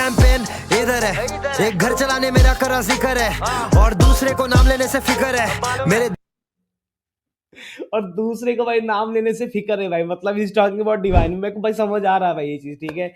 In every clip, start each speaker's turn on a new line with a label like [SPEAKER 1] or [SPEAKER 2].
[SPEAKER 1] Champion इधर है, एक घर चलाने मेरा करा जिक्र है और दूसरे को नाम लेने से फिक्र है मेरे।
[SPEAKER 2] और दूसरे को भाई नाम लेने से फिक्र है भाई, मतलब इज टॉकिंग अबाउट डिवाइन। मेरे को भाई समझ आ रहा है भाई ये चीज, ठीक है।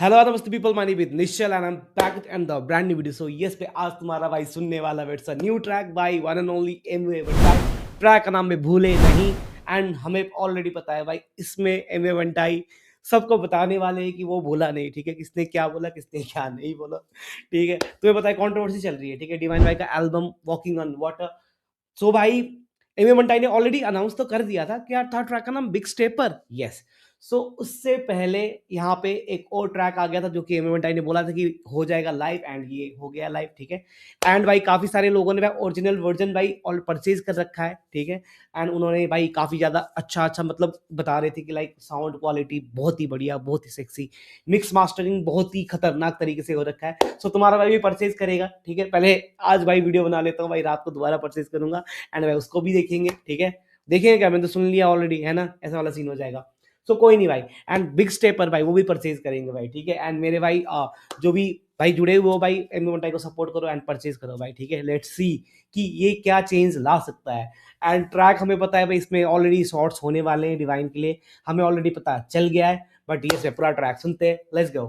[SPEAKER 2] हेलो नमस्ते people, my name is Nishchal and I am back and the brand new video. So yes पे आज तुम्हारा भाई सुनने वाला है it's a new track by one and only Emiway Bantai. Track का नाम में भूले नहीं। एंड हमें ऑलरेडी पता है भाई इसमें एमवे बंटाई सबको बताने वाले हैं कि वो भूला नहीं, ठीक है। किसने क्या बोला किसने क्या नहीं बोला, ठीक है। तुम्हें पता है कंट्रोवर्सी चल रही है, ठीक है, डिवाइन भाई का एल्बम वॉकिंग ऑन वाटर। सो भाई एमी मंटाई ने ऑलरेडी अनाउंस तो कर दिया था, क्या था ट्रैक का नाम, बिग स्टेपर, यस। सो उससे पहले यहाँ पे एक और ट्रैक आ गया था जो कि एमी मंटाई ने बोला था कि हो जाएगा लाइव, एंड ये हो गया लाइव, ठीक है। एंड भाई काफी सारे लोगों ने भाई ओरिजिनल वर्जन भाई और परचेज कर रखा है, ठीक है। एंड उन्होंने भाई काफी ज्यादा अच्छा अच्छा मतलब बता रहे थे कि लाइक साउंड क्वालिटी बहुत ही बढ़िया, बहुत ही सेक्सी, मिक्स मास्टरिंग बहुत ही खतरनाक तरीके से हो रखा है। सो तुम्हारा भाई भी परचेज करेगा, ठीक है। पहले आज भाई वीडियो बना लेता हूँ भाई, रात को दोबारा परचेज करूंगा एंड भाई उसको भी देखेंगे, ठीक है। देखेंगे क्या, मैंने तो सुन लिया ऑलरेडी, है ना, ऐसा वाला सीन हो जाएगा। सो कोई नहीं भाई। एंड बिग स्टेपर भाई वो भी परचेज करेंगे भाई, ठीक है। एंड मेरे भाई जो भी भाई जुड़े हुए हो भाई एमी मंटाई को सपोर्ट करो एंड परचेज करो भाई, ठीक है। लेट्स सी कि ये क्या चेंज ला सकता है। एंड ट्रैक हमें पता है भाई इसमें ऑलरेडी शॉर्ट्स होने वाले हैं डिवाइन के लिए, हमें ऑलरेडी पता चल गया है। बट ये से पूरा ट्रैक सुनते हैं, let's go.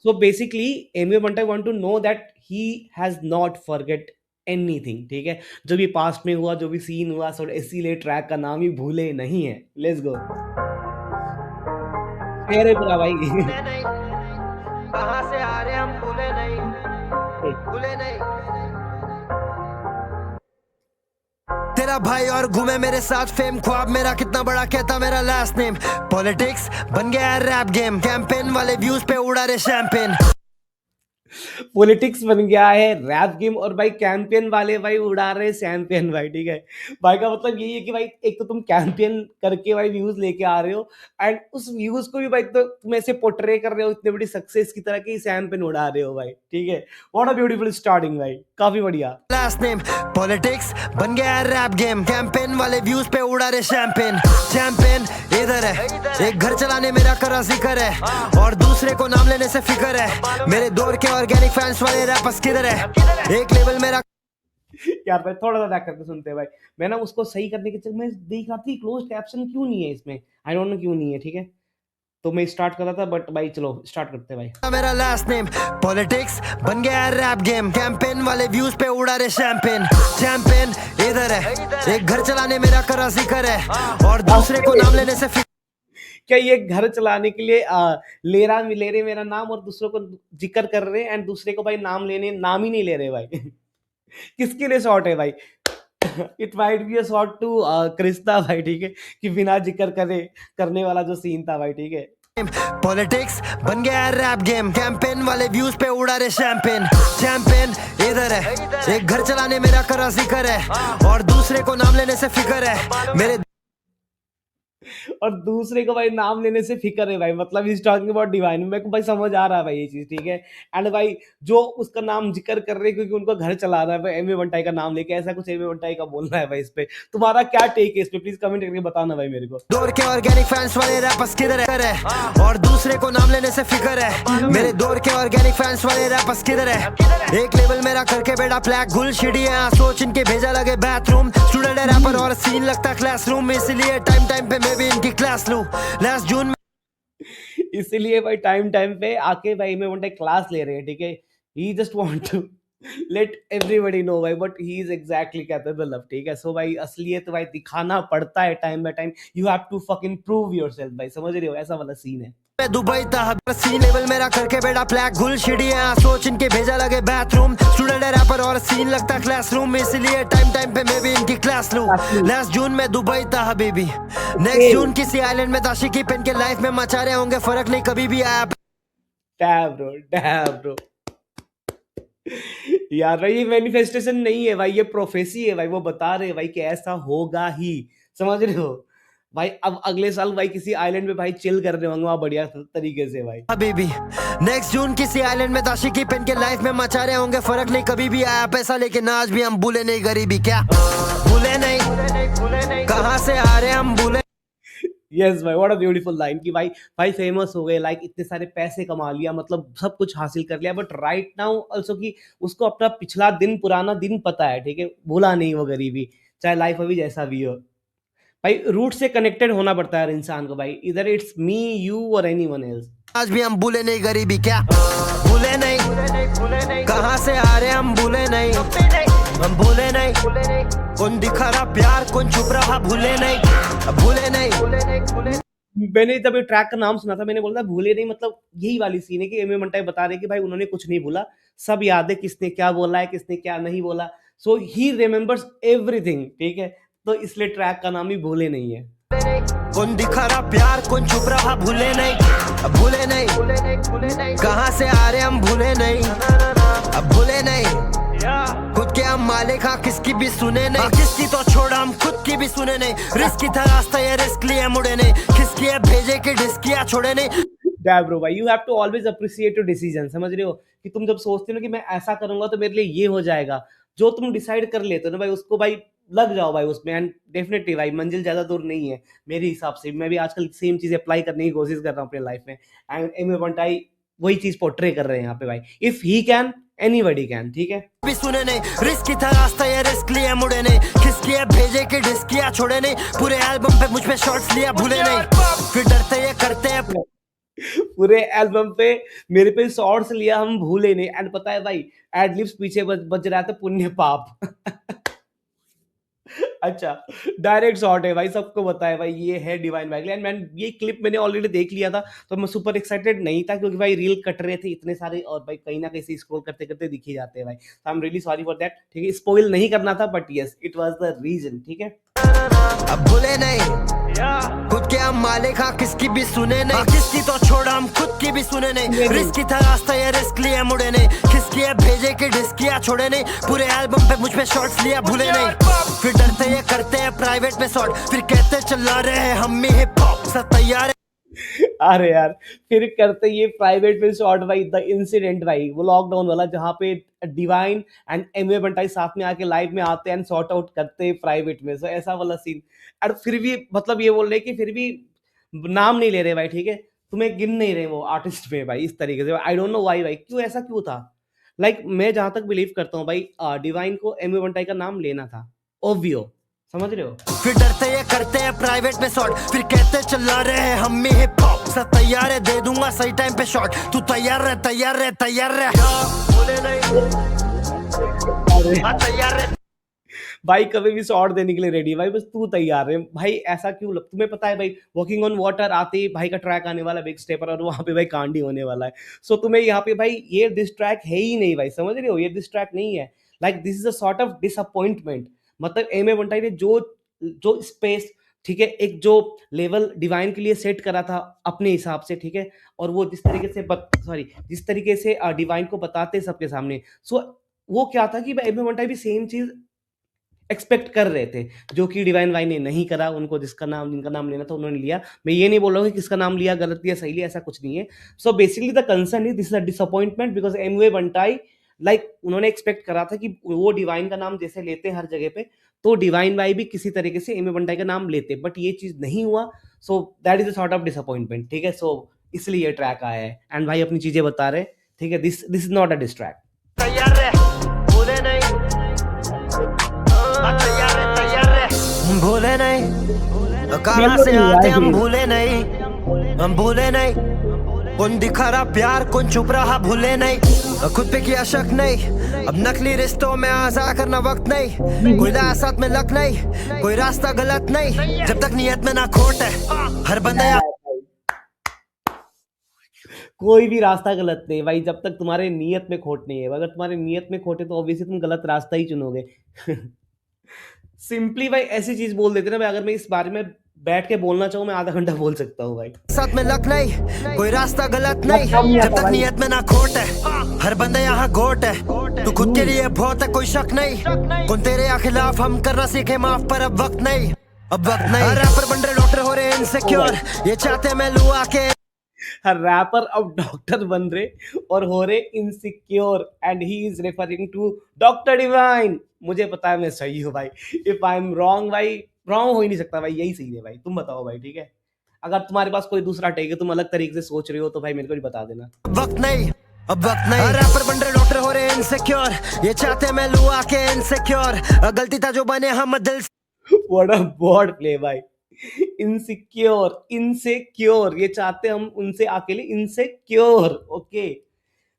[SPEAKER 2] So basically, Amy Mantai want to know that he has not forget anything, ठीक है। जो भी पास्ट में हुआ, जो भी सीन हुआ, सो इसीलिए ट्रैक का नाम ही भूले नहीं है। Let's go. फेयर है पूरा भाई।
[SPEAKER 1] भूले नहीं, कहाँ से आ रहे हम भूले नहीं, भूले नहीं। तेरा भाई और घूमे मेरे साथ फेम, ख्वाब मेरा कितना बड़ा कहता मेरा लास्ट नेम। पॉलिटिक्स बन गया है रैप गेम, कैंपेन वाले व्यूज पे उड़ा रहे शैंपेन।
[SPEAKER 2] पॉलिटिक्स बन गया है रैप गेम और भाई कैंपियन वाले भाई उड़ा रहे चैंपियन भाई, ठीक है। भाई का मतलब यही है कि भाई एक तो तुम कैंपियन करके भाई व्यूज लेके आ रहे हो एंड उस व्यूज को भी भाई तो तुम ऐसे पोर्ट्रे कर रहे हो इतनी बड़ी सक्सेस की तरह कि चैंपियन उड़ा रहे हो भाई, ठीक है। व्हाट अ ब्यूटीफुल स्टार्टिंग भाई, काफी बढ़िया।
[SPEAKER 1] लास्ट नेम पॉलिटिक्स बन गया है रैप गेम, कैंपेन वाले व्यूज पे उड़ा रहे शैंपेन। चैंपियन इधर है, एक घर चलाने मेरा करा जिक्र है और दूसरे को नाम लेने से फिक्र है मेरे दौर के ऑर्गेनिक फैंस वाले रैपर्स किधर है, एक लेवल मेरा।
[SPEAKER 2] यार भाई थोड़ा सा बैक करके सुनते हैं भाई। मैं ना उसको सही करने के चक्कर में देख रहा था क्लोज कैप्शन क्यों नहीं है इसमें, आई डोंट नो क्यों नहीं है, ठीक है। तो मैं स्टार्ट कर रहा था बट भाई चलो स्टार्ट करते हैं भाई।
[SPEAKER 1] मेरा लास्ट नेम पॉलिटिक्स बन गया है रैप गेम, कैंपेन वाले व्यूज पे उड़ा रहे शैंपेन। चैंपियन इधर है, एक घर चलाने मेरा करा जिक्र है और दूसरे को नाम लेने से
[SPEAKER 2] क्या ये घर चलाने के लिए ले रहे मेरा नाम और दूसरों को जिक्र कर रहे हैं एंड दूसरे को भाई नाम लेने नाम ही नहीं ले रहे भाई। किसके लिए शॉर्ट है भाई? It might be a shot to Krsna भाई, ठीक है, कि बिना जिक्र करे करने वाला जो सीन था भाई, ठीक है।
[SPEAKER 1] पॉलिटिक्स बन गया है रैप गेम, कैंपेन वाले व्यूज पे उड़ा रहे शैंपेन। चैंपियन इधर है, एक घर चलाने मेरा करा जिक्र है और दूसरे को नाम लेने से फिक्र है मेरे।
[SPEAKER 2] और दूसरे को भाई नाम लेने से फिक्र है भाई, मतलब इज टॉकिंग अबाउट डिवाइन। मेरे को भाई समझ आ रहा है भाई ये चीज, ठीक है। एंड भाई जो उसका नाम जिक्र कर रहे हैं क्योंकि उनको घर चलाना है भाई एमी बंटाई का नाम लेके, ऐसा कुछ एमी बंटाई का बोलना है भाई इस पे। तुम्हारा क्या टेक है इस पे, प्लीज कमेंट करके बताना भाई मेरे को।
[SPEAKER 1] दौर के ऑर्गेनिक फैंस वाले रैपर्स किधर है और दूसरे को नाम लेने से फिक्र है मेरे दौर के ऑर्गेनिक फैंस वाले रैपर्स किधर है, एक लेवल मेरा करके बेटा ब्लैक गुल शिड़िया सोच इनके भेजा लगे बाथरूम। स्टूडेंट है रैपर और सीन लगता क्लासरूम, इसलिए टाइम पे मैं भी इनकी क्लास लूं। लास्ट जून में
[SPEAKER 2] इसीलिए भाई टाइम टाइम पे आके भाई एमी बंटाई क्लास ले रहे हैं, ठीक है। He just want to let everybody know भाई but he is exactly capable of, ठीक है। सो भाई असलियत तो भाई दिखाना पड़ता है time by time, you have to fucking prove yourself भाई, समझ रहे हो, ऐसा वाला सीन है।
[SPEAKER 1] दुबई था सी लेवल मेरा करके बेटा ब्लैक गुल शिड़िया सोच इनके भेजा लगे बाथरूम। स्टूडेंट है रैपर और सीन लगता क्लासरूम, इसलिए टाइम पे मैं भी इनकी क्लास लूं। लास्ट जून में दुबई था हबीबी, नेक्स्ट जून किसी आइलैंड में दाशिकी पेन के लाइफ में मचा रहे होंगे, फर्क नहीं कभी भी आया।
[SPEAKER 2] डैम ब्रो यार भाई ये मैनिफेस्टेशन नहीं है भाई, ये प्रोफेसी है भाई, वो बता रहे हैं भाई कि ऐसा होगा ही, समझ रहे हो। भाई अब अगले साल भाई किसी आइलैंड पे भाई चिल कर रहे होंगे वहाँ बढ़िया तरीके से भाई।
[SPEAKER 1] अभी भी नेक्स्ट जून किसी आइलैंड में दाशिकी पेन के लाइफ में मचा रहे होंगे, फर्क नहीं कभी भी आया पैसा, लेकिन आज भी हम भूले नहीं गरीबी। क्या भूले नहीं, कहाँ से आ रहे हम भूले।
[SPEAKER 2] यस भाई, व्हाट अ ब्यूटीफुल लाइन कि भाई फेमस हो गए, लाइक इतने सारे पैसे कमा लिया, मतलब सब कुछ हासिल कर लिया, बट राइट नाउ ऑल्सो कि उसको अपना पिछला दिन, पुराना दिन पता है, ठीक है, भूला नहीं वो गरीबी, चाहे लाइफ अभी जैसा भी हो। भाई रूट से कनेक्टेड होना पड़ता है हर इंसान को भाई, इधर इट्स मी, यू और एनीवन एल्स।
[SPEAKER 1] आज भी हम भूले नहीं गरीबी। क्या भूले नहीं, कहाँ से आ रहे हम भूले नहीं, हम भूले नहीं। कौन दिखा रहा प्यार, कौन छुप रहा, भूले नहीं, भूले नहीं।
[SPEAKER 2] मैंने जब ये ट्रैक का नाम सुना था मैंने बोला था भूले नहीं, मतलब यही वाली सीन है कि एम ए मंटाई बता रहे कि भाई उन्होंने कुछ नहीं भूला, सब याद है किसने क्या बोला है, किसने क्या नहीं बोला, सो ही रिमेम्बर्स एवरीथिंग, ठीक है, तो इसलिए ट्रैक का नाम ही भूले नहीं है।
[SPEAKER 1] कौन दिखा रहा प्यार, कौन छुप रहा, भूले नहीं, भूले नहीं। कहाँ से आ रहे हम भूले नहीं, अब भूले नहीं। खुद के हम मालिक, हाँ किसकी भी सुने नहीं, किसकी तो छोड़ हम खुद की भी सुने नहीं। रिस्क था रास्ता, ये रिस्क लिए मुड़े नहीं, किसकी है भेजे की डिस्किया छोड़े नहीं।
[SPEAKER 2] ब्रो भाई, you have to always appreciate your decision, समझ रहे हो कि तुम जब सोचते हो ना कि मैं ऐसा करूंगा तो मेरे लिए ये हो जाएगा, जो तुम डिसाइड कर लेते हो ना भाई उसको भाई लग जाओ भाई उसमें, एंड डेफिनेटली भाई मंजिल ज्यादा दूर नहीं है मेरे हिसाब से। मैं भी आजकल सेम चीज अप्लाई करने की कोशिश कर रहा हूँ अपने लाइफ में, एंड एम ए बंटाई वही चीज पोर्ट्रे कर रहे हैं यहाँ पे भाई। If he can anybody can, ठीक है।
[SPEAKER 1] भी सुने नहीं, रिस्क था रास्ता, ये रिस्क लिया मुड़े नहीं, किसकी है भेजे की डिस्किया छोड़े नहीं। पूरे एल्बम पे मुझ पे शॉट्स लिया भूले नहीं, फिर डरते ये करते हैं।
[SPEAKER 2] पूरे एल्बम पे मेरे पे शॉर्ट्स लिया हम भूले नहीं, एंड पता है भाई एडलिप्स पीछे बज रहा था पुण्य पाप। अच्छा, डायरेक्ट शॉट है भाई, सबको पता है भाई ये है डिवाइन वैगली, एंड मैन ये क्लिप मैंने ऑलरेडी देख लिया था तो मैं सुपर एक्साइटेड नहीं था, क्योंकि भाई रील कट रहे थे इतने सारे और भाई कहीं ना कहीं से स्क्रॉल करते करते दिखे जाते हैं भाई, I am really sorry for that, ठीक है, स्पॉइल नहीं करना था, but yes it was the reason, ठीक है।
[SPEAKER 1] अब भूले नहीं, खुद के हम मालिक, हाँ किसकी भी सुने नहीं, किसकी तो छोड़ हम खुद की भी सुने नहीं। रिस्क था रास्ता, ये रिस्क लिए मुड़े नहीं, किसकी है भेजे की डिस्किया छोड़े नहीं। पूरे एल्बम पे मुझ पे शॉट्स लिया भूले नहीं, फिर डरते ये करते हैं प्राइवेट में शॉट, फिर कहते चला रहे हैं हम ही हिप हॉप, सब तैयार है।
[SPEAKER 2] अरे यार, फिर करते ये प्राइवेट में शॉट भाई, द इंसिडेंट भाई, वो लॉकडाउन वाला जहाँ पे डिवाइन एंड एम ए बंटाई साथ में आके लाइव में आते हैं एंड सॉर्ट आउट करते हैं प्राइवेट में, सो ऐसा वाला सीन। और फिर भी मतलब ये बोल रहे कि फिर भी नाम नहीं ले रहे भाई, ठीक है, तुम्हें गिन नहीं रहे वो आर्टिस्ट में भाई, इस तरीके से। आई डोंट नो व्हाई भाई, क्यों ऐसा क्यों था, लाइक मैं जहां तक बिलीव करता हूँ भाई डिवाइन को एम ए बंटाई का नाम लेना था, ओब्वियो, समझ रहे हो।
[SPEAKER 1] फिर डरते ये करते हैं प्राइवेट में शॉट, फिर कहते चला रहे हैं हम ही हिप हॉप, सब तैयार है दे दूंगा सही टाइम पे शॉट, तू तैयार रह तैयार रह तैयार रह, भूले नहीं, हाँ तैयार रह
[SPEAKER 2] भाई, कभी भी शॉट देने के लिए रेडी भाई, बस तू तैयार है भाई। ऐसा क्यों तुम्हें पता है भाई, वॉकिंग ऑन वाटर आते ही भाई का ट्रैक आने वाला बिग स्टेपर, और वहां पे भाई कांडी होने वाला है, सो तुम्हें यहाँ पे भाई ये डिस ट्रैक है ही नहीं भाई, समझ रहे हो, ये डिस ट्रैक नहीं है, like this is a sort of disappointment. मतलब एम ए बंटाई ने जो स्पेस, ठीक है, एक जो लेवल डिवाइन के लिए सेट करा था अपने हिसाब से, ठीक है, और वो जिस तरीके से डिवाइन को बताते सबके सामने, सो वो क्या था कि एम ए बंटाई भी सेम चीज एक्सपेक्ट कर रहे थे, जो कि डिवाइन वाई ने नहीं करा। उनको जिनका नाम लेना था उन्होंने लिया। मैं ये नहीं बोल रहा हूँ कि किसका नाम लिया गलत लिया सही लिया, ऐसा कुछ नहीं है। So basically the concern is this is a disappointment because Emiway Bantai like उन्होंने एक्सपेक्ट करा था कि वो डिवाइन का नाम जैसे लेते हैं हर जगह पे, तो डिवाइन वाई भी किसी तरीके से एम ए बंटाई का नाम लेते, बट ये चीज नहीं हुआ। So that is a sort of disappointment, ठीक है। सो इसलिए ये ट्रैक आया है एंड भाई अपनी चीजें बता रहे, ठीक है। This is not a diss track.
[SPEAKER 1] तैयार रह भूले नहीं, भूले नहीं, कहाँ से आते हम भूले नहीं, हम भूले नहीं। कौन दिखा रहा प्यार कौन छुप रहा भूले नहीं, खुद पे किया शक नहीं, अब नकली रिश्तों में आजा करना वक्त नहीं, कोई साथ में लक नहीं, कोई रास्ता गलत नहीं, जब तक नियत में ना खोट है हर बंदे।
[SPEAKER 2] कोई भी रास्ता गलत नहीं भाई, जब तक तुम्हारे नियत में खोट नहीं है। अगर तुम्हारे नियत में खोट है तो ऑब्वियसली तुम गलत रास्ता ही चुनोगे। सिंपली भाई ऐसी चीज बोल देते ना भाई, अगर मैं इस बारे में बैठ के बोलना चाहूँ मैं आधा घंटा बोल सकता हूँ भाई।
[SPEAKER 1] साथ में लक नहीं, कोई रास्ता गलत नहीं, जब तक नियत में ना खोट है हर बंदे यहाँ गोट है, तू खुद के लिए बहुत है कोई शक नहीं, कौन तेरे खिलाफ हम करना सीखे माफ पर अब वक्त नहीं। अब वक्त नहीं, रैपर बन रहे डॉक्टर हो रहे इनसिक्योर, ये चाहते मैं लूं आके।
[SPEAKER 2] रैपर अब डॉक्टर बन रहे और हो रहे insecure and he is referring to doctor Divine. मुझे पता है मैं सही हूँ भाई। इफ आई एम रॉन्ग भाई, रॉन्ग हो ही नहीं सकता भाई, यही सही है भाई। तुम बताओ भाई, ठीक है? अगर तुम्हारे पास कोई दूसरा टेक है, तुम अलग तरीके से सोच रहे हो, तो भाई मेरे को भी बता देना।
[SPEAKER 1] वक्त नहीं, अब वक्त नहीं, रैपर बन रहे डॉक्टर हो रहे इनसिक्योर, ये चाहते मैं लूं आके इनसिक्योर, गलती था जो बने हम दिल से।
[SPEAKER 2] व्हाट अ वर्ड प्ले भाई। इनसिक्योर, इनसिक्योर, ये चाहते हम उनसे अकेले insecure. Okay,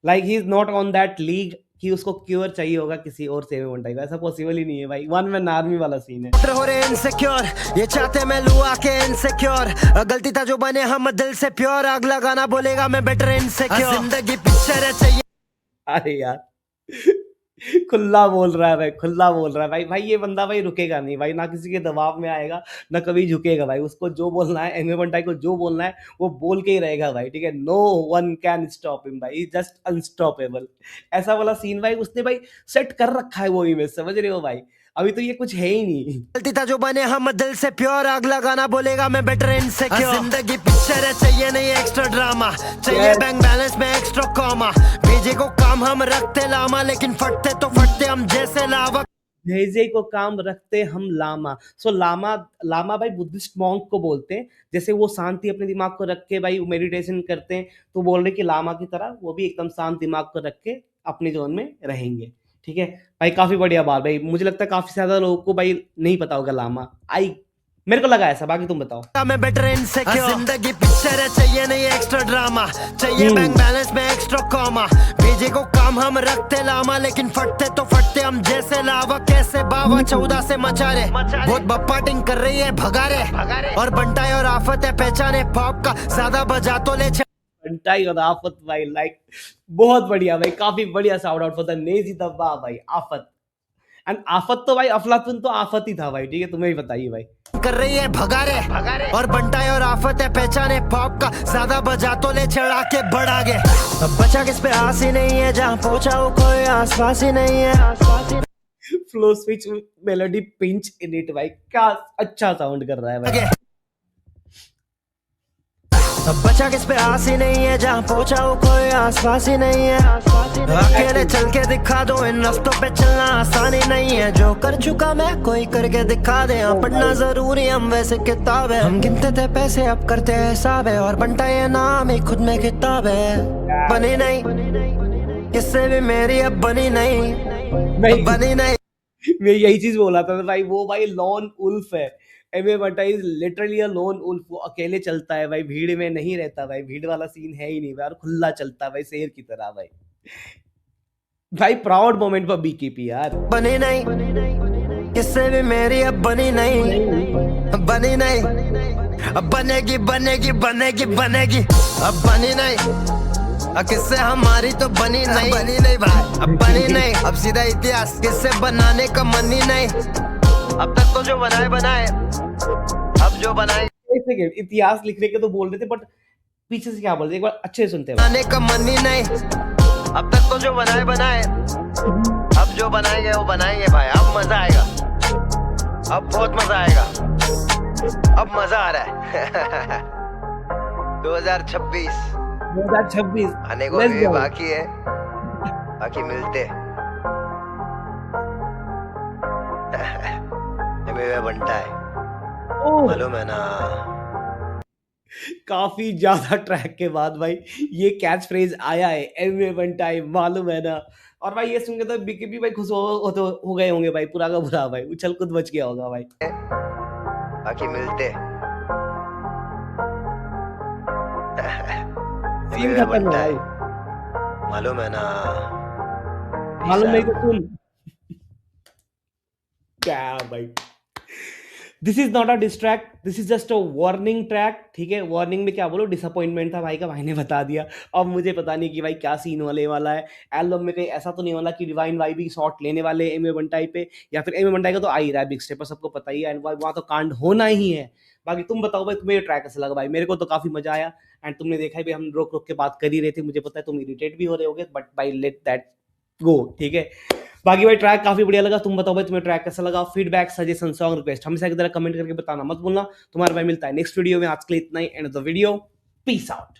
[SPEAKER 2] like he is not on that league कि उसको क्योर चाहिए होगा किसी और से वन टाइप। ऐसा पॉसिबल ही नहीं है भाई, वन मैन आर्मी वाला सीन है।
[SPEAKER 1] डॉक्टर हो रहे इनसिक्योर, ये चाहते मैं लूं आके इनसिक्योर, गलती था जो बने हम दिल से प्योर, अगला गाना बोलेगा मैं बेटर इनसिक्योर, जिंदगी पिक्चर है चाहिए।
[SPEAKER 2] अरे यार, खुला बोल रहा है भाई, खुला बोल रहा है भाई। भाई ये बंदा भाई रुकेगा नहीं भाई, ना किसी के दबाव में आएगा, ना कभी झुकेगा भाई। उसको जो बोलना है, एमए बंटाई को जो बोलना है वो बोल के ही रहेगा भाई, ठीक है? No one can stop him भाई, जस्ट अनस्टॉपेबल। ऐसा वाला सीन भाई उसने भाई सेट कर रखा है वो इमेज, समझ रहे हो भाई? अभी तो ये कुछ है ही नहीं।
[SPEAKER 1] गलती था जो बने हम दिल से प्योर, अगला गाना बोलेगा मैं बेटर इनसिक्योर, जिंदगी पिक्चर है चाहिए नहीं एक्स्ट्रा ड्रामा, चाहिए बैंक बैलेंस में एक्स्ट्रा कॉमा, भेजे को काम हम रखते लामा, लेकिन फटते तो फटते हम जैसे लावा,
[SPEAKER 2] भेजे को काम रखते हम लामा। सो लामा, लामा भाई बुद्धिस्ट मॉन्क को बोलते हैं। जैसे वो शांति अपने दिमाग को रख के भाई मेडिटेशन करते हैं, तो बोल रहे कि लामा की तरह वो भी एकदम शांत दिमाग को रख के अपनी जोन में रहेंगे, ठीक है भाई? काफी बढ़िया बात भाई। मुझे लगता है काफी ज्यादा लोगों को भाई नहीं पता होगा लामा। आई, मेरे को लगा ऐसा, बाकी तुम बताओ।
[SPEAKER 1] मैं बेटर इनसिक्योर, जिंदगी पिक्चर है चाहिए नहीं एक्स्ट्रा ड्रामा, चाहिए बैंक बैलेंस में एक्स्ट्रा कॉमा, भेजे को काम हम रखते लामा, लेकिन फटते तो फटते हम जैसे लावा, कैसे बाबा 14 से मचा रहे, बहुत बप्पाटिंग कर रही है भगारे, और बंटाई और आफत है पहचाने पॉप का, ज्यादा बजा तो ले
[SPEAKER 2] बंटाई और आफत भाई, लाइक बहुत बढ़िया भाई, काफी बढ़िया। साउंड आउट फॉर द नेजी दब्बा भाई, आफत। एंड आफत तो भाई, अफलातुन तो आफत ही था भाई, ठीक है? तुम्हें भी बताइए भाई।
[SPEAKER 1] कर रही है भगारे, और बंटाई और आफत है पहचाने पॉप का, ज्यादा बजा तो ले चढ़ा के बढ़ा गे, अब बचा किस पे आस ही नहीं है, जहाँ पहुंचा हो कोई आसपास ही नहीं है,
[SPEAKER 2] flow switch, melody pinch in it भाई, क्या अच्छा साउंड कर रहा है भाई।
[SPEAKER 1] अब बचा किस पे आस ही नहीं है, जहाँ पहुंचा हो कोई आसपास ही नहीं है, अकेले चल के दिखा दो, इन रास्तों पे चलना आसान ही नहीं है, जो कर चुका मैं कोई करके दिखा दे, पढ़ना जरूरी हम वैसे किताब है, हम गिनते थे पैसे अब करते हैं हिसाब है, और बनता है नाम ही खुद में किताब है, बनी नहीं इससे भी मेरी अब बनी नहीं, बनी नहीं।
[SPEAKER 2] मैं यही चीज बोला था भाई, वो भाई लॉन उल्फ है। Emiway Bantai is literally a lone wolf. वो अकेले चलता है भाई, भीड़ में नहीं रहता भाई, भीड़ वाला सीन है ही नहीं भाई, और खुला चलता है भाई शेर की तरह भाई। भाई प्राउड मोमेंट फॉर बीकेपी यार।
[SPEAKER 1] बनी नहीं इससे भी मेरी अब बनी नहीं, बनी नहीं, अब बनेगी बनेगी बनेगी बनेगी, अब बनी नहीं, किससे हमारी तो बनी नहीं, बनी नहीं भाई, अब बनी नहीं, अब सीधा इतिहास किससे बनाने का मन ही नहीं, अब तक तो जो बनाए बनाए, अब जो बनाए।
[SPEAKER 2] एक सेकंड, इतिहास लिखने के तो बोल रहे थे, बट पीछे से क्या बोल रहे एक बार अच्छे से सुनते हैं।
[SPEAKER 1] बनाने का मन ही नहीं, अब तक तो जो बनाए बनाए, अब जो बनाएंगे वो बनाएंगे भाई, अब मजा आएगा, अब बहुत मजा आएगा, अब मजा आ रहा है। 2026
[SPEAKER 2] 2026
[SPEAKER 1] आने को अभी बाकी है, बाकी मिलते बनता है, मालूम है ना।
[SPEAKER 2] काफी ज्यादा ट्रैक के बाद भाई ये कैच फ्रेज आया है, एमए बंटाई मालूम है ना। और भाई ये सुन के तो बीकेपी भाई खुश हो गए होंगे भाई, पूरा का पूरा भाई उछल कूद बच गया होगा भाई।
[SPEAKER 1] बाकी मिलते
[SPEAKER 2] सीन खत्म है भाई,
[SPEAKER 1] मालूम है ना,
[SPEAKER 2] मालूम नहीं तो सुन। क्या भाई, this is not a distract, this is just a warning track, ठीक है? वार्निंग में क्या बोलो, डिसअपॉइंटमेंट था भाई का, भाई ने बता दिया। अब मुझे पता नहीं कि भाई क्या सीन होने वाला है एल्बम में, कहीं ऐसा तो नहीं वाला कि डिवाइन वाई भी शॉट लेने वाले एमए बंटाई पे, या फिर एमए बंटाई का तो आ ही रहा है बिग स्टेप पर, सबको पता ही है, एंड वहाँ तो कांड होना ही है। बाकी तुम बताओ भाई, तुम्हें ये ट्रैक कैसा लगा भाई? मेरे को तो काफी मजा आया, एंड तुमने देखा भी हम रोक रोक के बात कर ही रहे थे, मुझे पता है तुम इरिटेट भी हो रहे होगे, बट भाई लेट दैट गो, ठीक है। बाकी भाई ट्रैक काफी बढ़िया लगा, तुम बताओ भाई तुम्हें ट्रैक कैसा लगा, फीडबैक सजेशन सॉन्ग रिक्वेस्ट हमेशा की तरह कमेंट करके बताना मत भूलना। तुम्हारा भाई मिलता है नेक्स्ट वीडियो में, आज के लिए इतना ही, end of the video, peace out.